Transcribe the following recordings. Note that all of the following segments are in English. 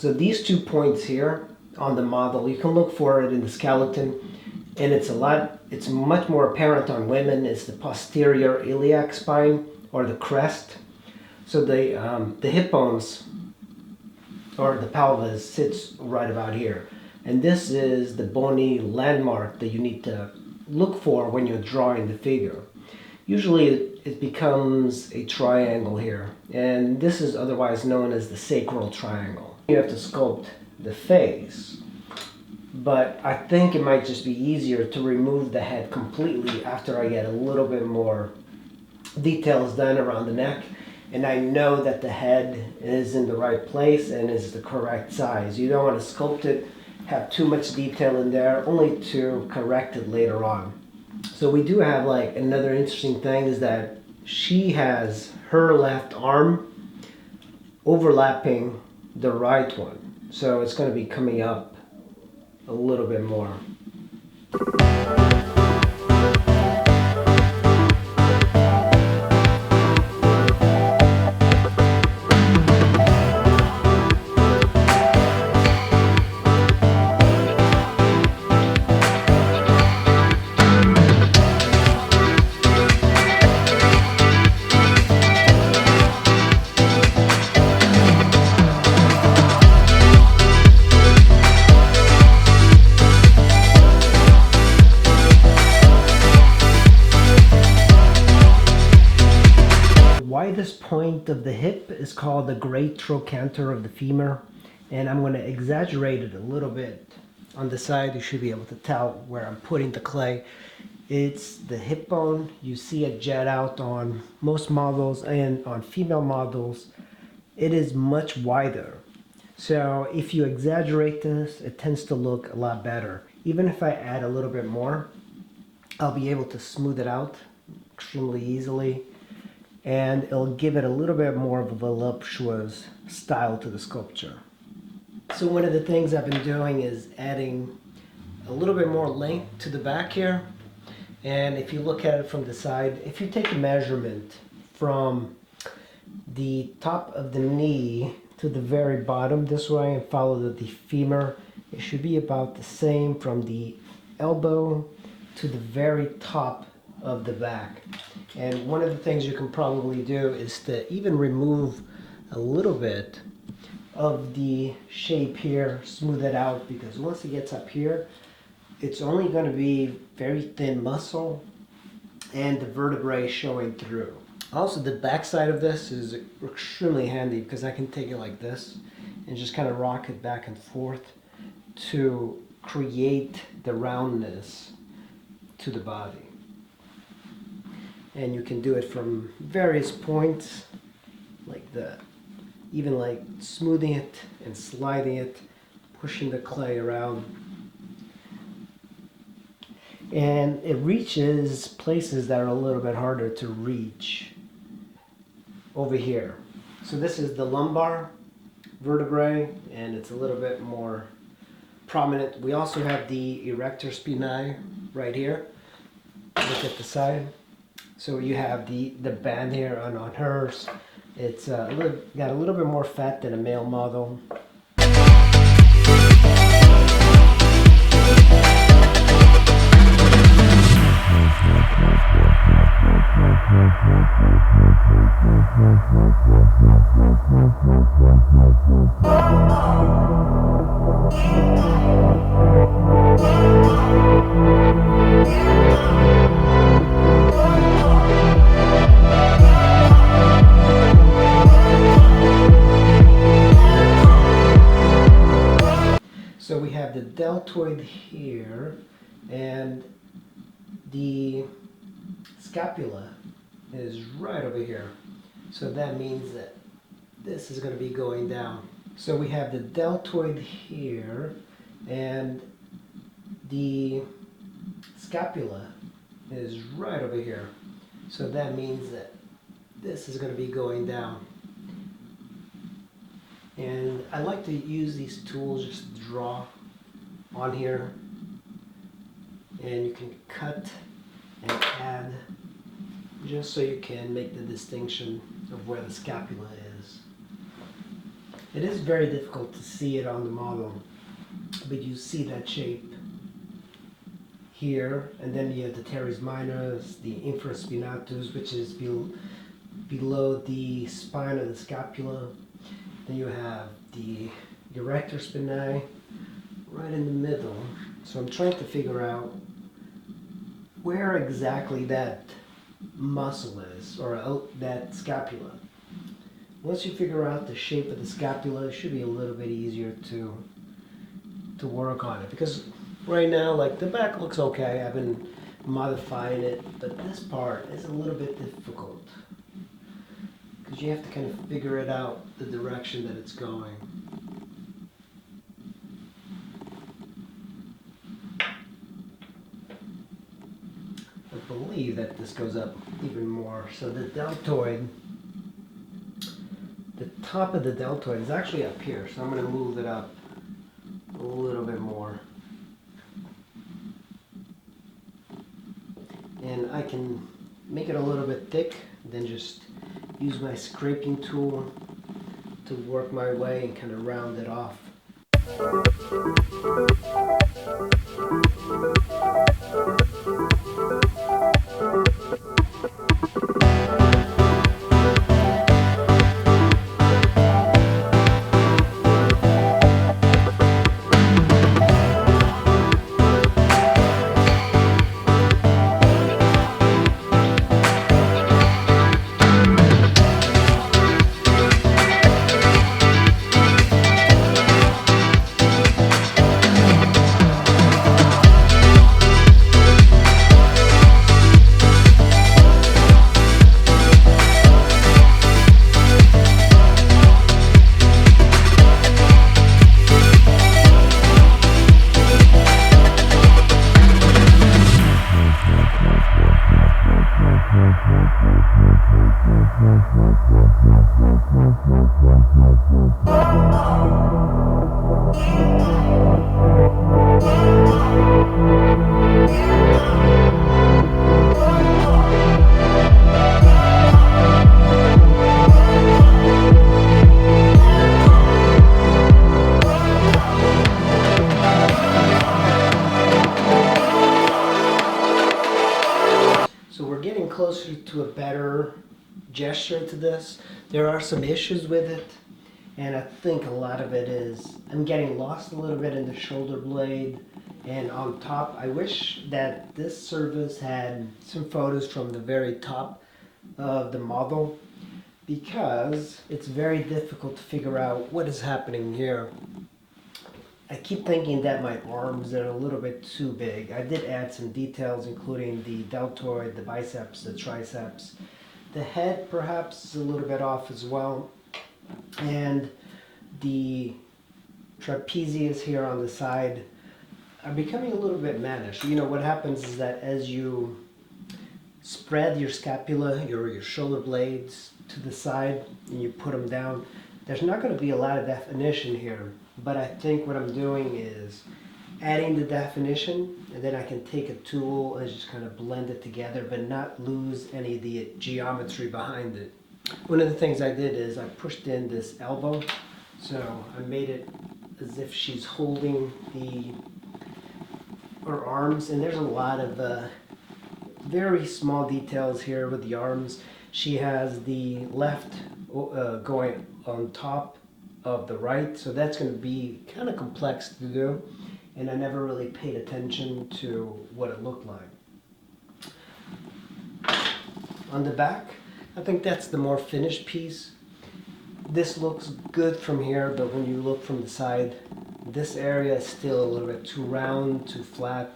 So these 2 points here on the model, you can look for it in the skeleton, and it's much more apparent on women. It's the posterior iliac spine, or the crest. So the hip bones, or the pelvis, sits right about here. And this is the bony landmark that you need to look for when you're drawing the figure. Usually it becomes a triangle here, and this is otherwise known as the sacral triangle. You have to sculpt the face, but I think it might just be easier to remove the head completely after I get a little bit more details done around the neck, and I know that the head is in the right place and is the correct size. You don't want to sculpt it, have too much detail in there, only to correct it later on. So we do have like another interesting thing is that she has her left arm overlapping the right one. So it's going to be coming up a little bit more. This point of the hip is called the great trochanter of the femur, and I'm going to exaggerate it a little bit on the side. You should be able to tell where I'm putting the clay. It's the hip bone. You see it jet out on most models, and on female models it is much wider. So if you exaggerate this, it tends to look a lot better. Even if I add a little bit more, I'll be able to smooth it out extremely easily, and it'll give it a little bit more of a voluptuous style to the sculpture. So one of the things I've been doing is adding a little bit more length to the back here. And if you look at it from the side, if you take a measurement from the top of the knee to the very bottom this way and follow the femur, it should be about the same from the elbow to the very top of the back. And one of the things you can probably do is to even remove a little bit of the shape here, smooth it out, because once it gets up here, it's only going to be very thin muscle and the vertebrae showing through. Also, the back side of this is extremely handy because I can take it like this and just kind of rock it back and forth to create the roundness to the body. And you can do it from various points like that. Even like smoothing it and sliding it, pushing the clay around. And it reaches places that are a little bit harder to reach over here. So this is the lumbar vertebrae, and it's a little bit more prominent. We also have the erector spinae right here. Look at the side. So you have the band here on hers. It's got a little bit more fat than a male model. So we have the deltoid here, and the scapula is right over here. So that means that this is going to be going down. So we have the deltoid here, and the scapula is right over here. So that means that this is going to be going down. And I like to use these tools just to draw on here, and you can cut and add just so you can make the distinction of where the scapula is. It is very difficult to see it on the model, but you see that shape here, and then you have the teres minors, the infraspinatus, which is below the spine of the scapula. Then you have the erector spinae right in the middle. So I'm trying to figure out where exactly that muscle is, or that scapula. Once you figure out the shape of the scapula, it should be a little bit easier to work on it, because right now, like, the back looks okay. I've been modifying it, but this part is a little bit difficult because you have to kind of figure it out, the direction that it's going. I believe that this goes up even more. So the deltoid, the top of the deltoid is actually up here, so I'm going to move it up a little bit more. And I can make it a little bit thick, then just use my scraping tool to work my way and kind of round it off. Closer to a better gesture to this. There are some issues with it, and I think a lot of it is I'm getting lost a little bit in the shoulder blade and on top. I wish that this service had some photos from the very top of the model, because it's very difficult to figure out what is happening here. I keep thinking that my arms are a little bit too big. I did add some details, including the deltoid, the biceps, the triceps. The head perhaps is a little bit off as well. And the trapezius here on the side are becoming a little bit mannish. You know, what happens is that as you spread your scapula, your shoulder blades to the side, and you put them down, there's not going to be a lot of definition here. But I think what I'm doing is adding the definition, and then I can take a tool and just kind of blend it together, but not lose any of the geometry behind it. One of the things I did is I pushed in this elbow, so I made it as if she's holding her arms, and there's a lot of very small details here with the arms. She has the left going on top of the right, so that's going to be kind of complex to do, and I never really paid attention to what it looked like. On the back, I think that's the more finished piece. This looks good from here, but when you look from the side, this area is still a little bit too round, too flat,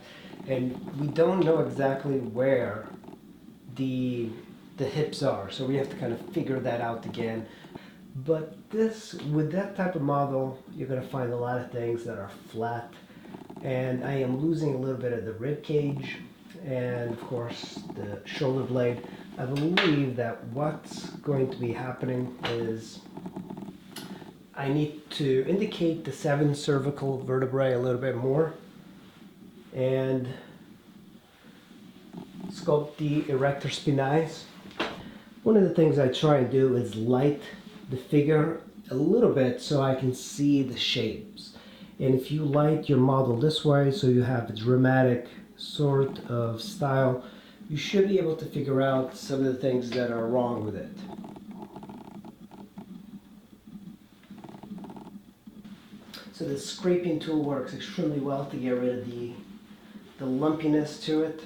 and we don't know exactly where the hips are, so we have to kind of figure that out again. But with that type of model, you're going to find a lot of things that are flat, and I am losing a little bit of the rib cage and of course the shoulder blade. I believe that what's going to be happening is I need to indicate the 7 cervical vertebrae a little bit more and sculpt the erector spinae. One of the things I try and do is light the figure a little bit so I can see the shapes. And if you light your model this way, so you have a dramatic sort of style, you should be able to figure out some of the things that are wrong with it. So the scraping tool works extremely well to get rid of the lumpiness to it.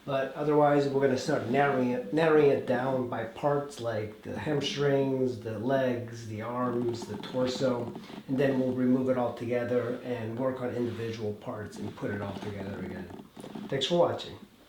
But otherwise, we're going to start narrowing it down by parts like the hamstrings, the legs, the arms, the torso, and then we'll remove it all together and work on individual parts and put it all together again. Thanks for watching.